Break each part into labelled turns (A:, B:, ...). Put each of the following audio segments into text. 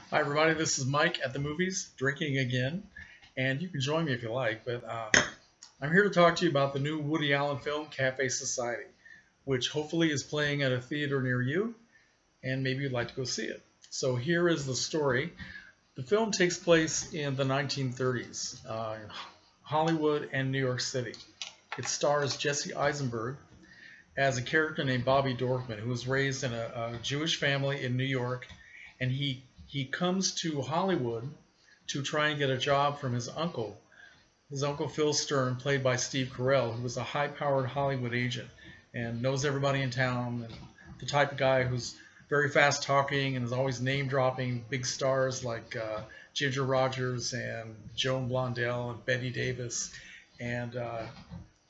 A: Hi, everybody. This is Mike at the movies, drinking again, and you can join me if you like. But I'm here to talk to you about the new Woody Allen film, Cafe Society, which hopefully is playing at a theater near you, and maybe you'd like to go see it. So here is the story. The film takes place in the 1930s in Hollywood and New York City. It stars Jesse Eisenberg as a character named Bobby Dorfman, who was raised in a Jewish family in New York, and he comes to Hollywood to try and get a job from his uncle. His uncle Phil Stern, played by Steve Carell, who was a high-powered Hollywood agent and knows everybody in town, and the type of guy who's very fast talking and is always name dropping big stars like Ginger Rogers and Joan Blondell and Betty Davis. And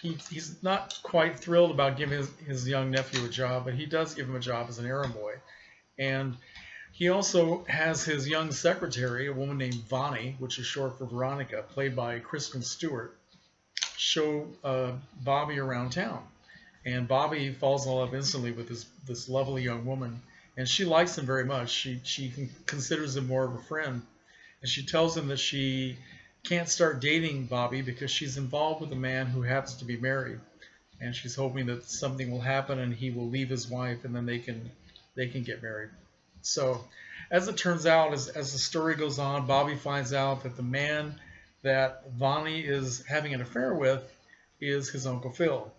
A: he's not quite thrilled about giving his young nephew a job, but he does give him a job as an errand boy. And he also has his young secretary, a woman named Vonnie, which is short for Veronica, played by Kristen Stewart, show Bobby around town. And Bobby falls in love instantly with this lovely young woman, and she likes him very much. She considers him more of a friend, and she tells him that she can't start dating Bobby because she's involved with a man who happens to be married, and she's hoping that something will happen and he will leave his wife, and then they can get married. So, as it turns out, as the story goes on, Bobby finds out that the man that Vonnie is having an affair with is his Uncle Phil.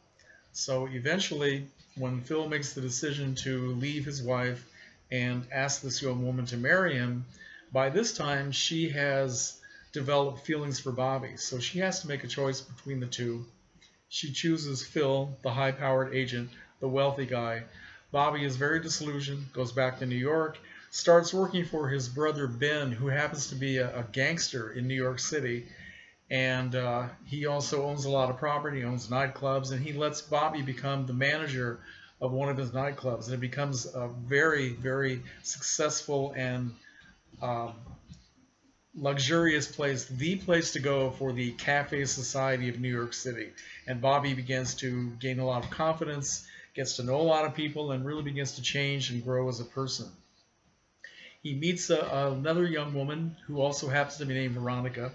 A: So eventually, when Phil makes the decision to leave his wife and ask this young woman to marry him, by this time she has developed feelings for Bobby. So she has to make a choice between the two. She chooses Phil, the high powered agent, the wealthy guy. Bobby is very disillusioned, goes back to New York, starts working for his brother Ben, who happens to be a gangster in New York City. And he also owns a lot of property, he owns nightclubs, and he lets Bobby become the manager of one of his nightclubs. And it becomes a very, very successful and um, luxurious place, the place to go for the cafe society of New York City. And Bobby begins to gain a lot of confidence, gets to know a lot of people, and really begins to change and grow as a person. He meets another young woman who also happens to be named Veronica.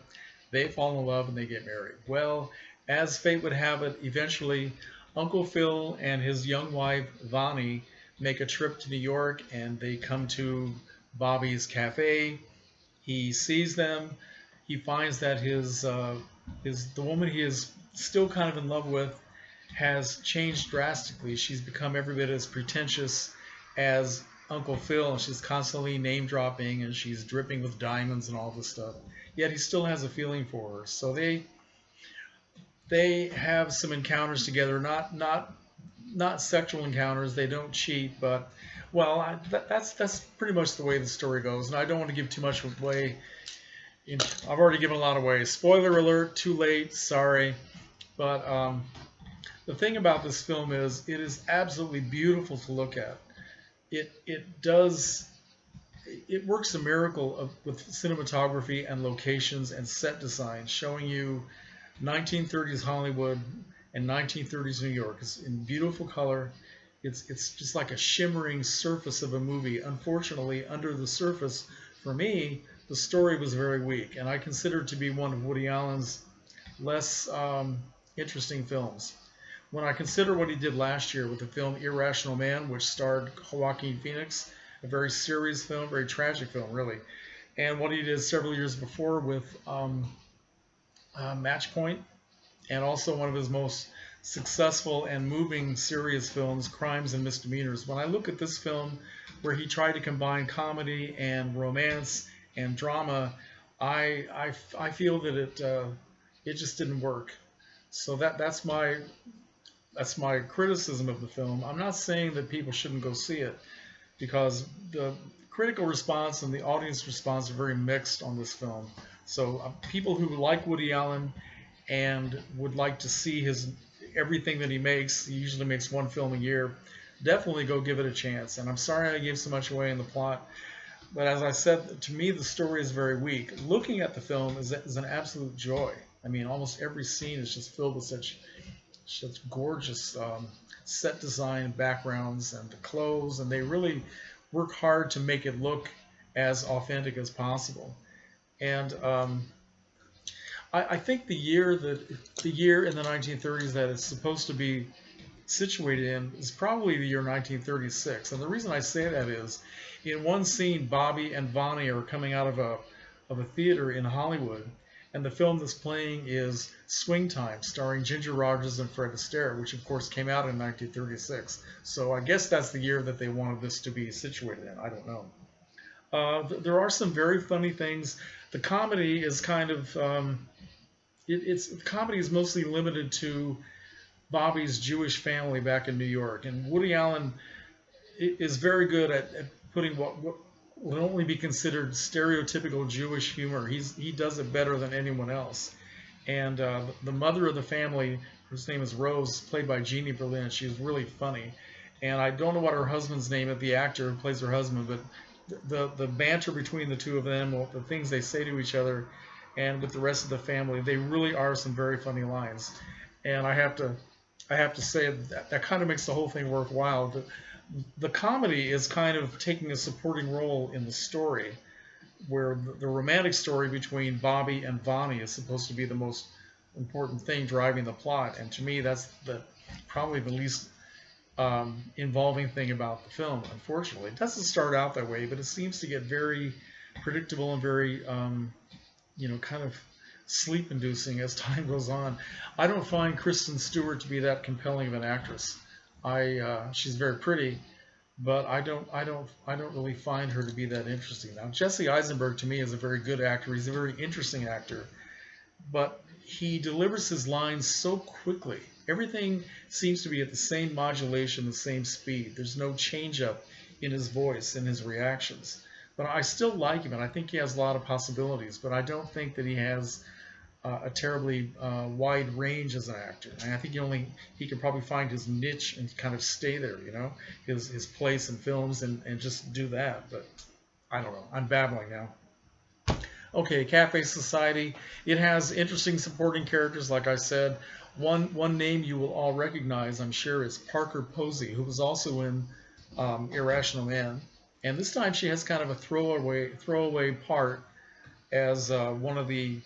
A: They fall in love and they get married. Well, as fate would have it, eventually Uncle Phil and his young wife Vonnie make a trip to New York and they come to Bobby's cafe. He sees them. He finds that his the woman he is still kind of in love with has changed drastically. She's become every bit as pretentious as Uncle Phil, and she's constantly name dropping and she's dripping with diamonds and all this stuff. Yet he still has a feeling for her. So they have some encounters together, not sexual encounters. They don't cheat, but well, that's pretty much the way the story goes. And I don't want to give too much away. I've already given a lot away. Spoiler alert! Too late. Sorry, but the thing about this film is it is absolutely beautiful to look at. It does it works a miracle with cinematography and locations and set design, showing you 1930s Hollywood and 1930s New York. It's in beautiful color. It's just like a shimmering surface of a movie. Unfortunately, under the surface, for me, the story was very weak, and I consider it to be one of Woody Allen's less interesting films. When I consider what he did last year with the film Irrational Man, which starred Joaquin Phoenix, a very serious film, very tragic film, really, and what he did several years before with Match Point, and also one of his most successful and moving serious films, Crimes and Misdemeanors. When I look at this film, where he tried to combine comedy and romance and drama, I feel that it just didn't work. So that's my criticism of the film. I'm not saying that people shouldn't go see it because the critical response and the audience response are very mixed on this film. So people who like Woody Allen and would like to see his everything that he makes, he usually makes one film a year, definitely go give it a chance. And I'm sorry I gave so much away in the plot, but as I said, to me the story is very weak. Looking at the film is an absolute joy. I mean, almost every scene is just filled with such gorgeous set design, backgrounds, and the clothes, and they really work hard to make it look as authentic as possible. And I think the year in the 1930s that it's supposed to be situated in is probably the year 1936. And the reason I say that is, in one scene, Bobby and Vonnie are coming out of a theater in Hollywood, and the film that's playing is Swing Time, starring Ginger Rogers and Fred Astaire, which of course came out in 1936. So I guess that's the year that they wanted this to be situated in. I don't know. There are some very funny things. The comedy is kind of it's comedy is mostly limited to Bobby's Jewish family back in New York, and Woody Allen is very good at putting what would only be considered stereotypical Jewish humor. He does it better than anyone else. And the mother of the family, whose name is Rose, played by Jeannie Berlin, she's really funny. And I don't know what her husband's name is, the actor who plays her husband, but the banter between the two of them, the things they say to each other, and with the rest of the family, they really are some very funny lines. And I have to say that kind of makes the whole thing worthwhile. The comedy is kind of taking a supporting role in the story, where the romantic story between Bobby and Vonnie is supposed to be the most important thing driving the plot. And to me, that's probably the least involving thing about the film. Unfortunately, it doesn't start out that way, but it seems to get very predictable and very kind of sleep-inducing as time goes on. I don't find Kristen Stewart to be that compelling of an actress. She's very pretty, but I don't really find her to be that interesting. Now, Jesse Eisenberg to me is a very good actor. He's a very interesting actor, but he delivers his lines so quickly. Everything seems to be at the same modulation, the same speed. There's no change up in his voice, in his reactions. But I still like him, and I think he has a lot of possibilities. But I don't think that he has a terribly wide range as an actor. And I think he could probably find his niche and kind of stay there, his place in films and just do that. But I don't know. I'm babbling now. Okay, Cafe Society. It has interesting supporting characters, like I said. One name you will all recognize, I'm sure, is Parker Posey, who was also in Irrational Man. And this time she has kind of a throwaway part as one of the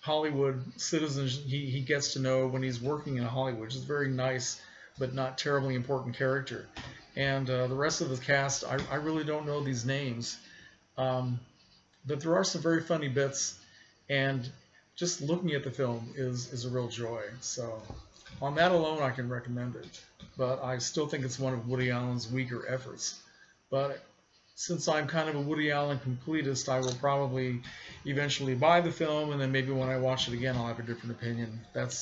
A: Hollywood citizens he gets to know when he's working in Hollywood, which is a very nice but not terribly important character. And the rest of the cast, I really don't know these names. But there are some very funny bits, and just looking at the film is a real joy. So on that alone, I can recommend it. But I still think it's one of Woody Allen's weaker efforts. But since I'm kind of a Woody Allen completist, I will probably eventually buy the film, and then maybe when I watch it again, I'll have a different opinion. That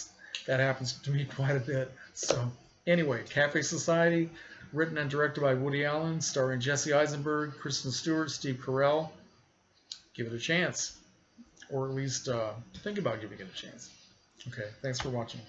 A: happens to me quite a bit. So anyway, Cafe Society, written and directed by Woody Allen, starring Jesse Eisenberg, Kristen Stewart, Steve Carell. Give it a chance, or at least think about giving it a chance. Okay, thanks for watching.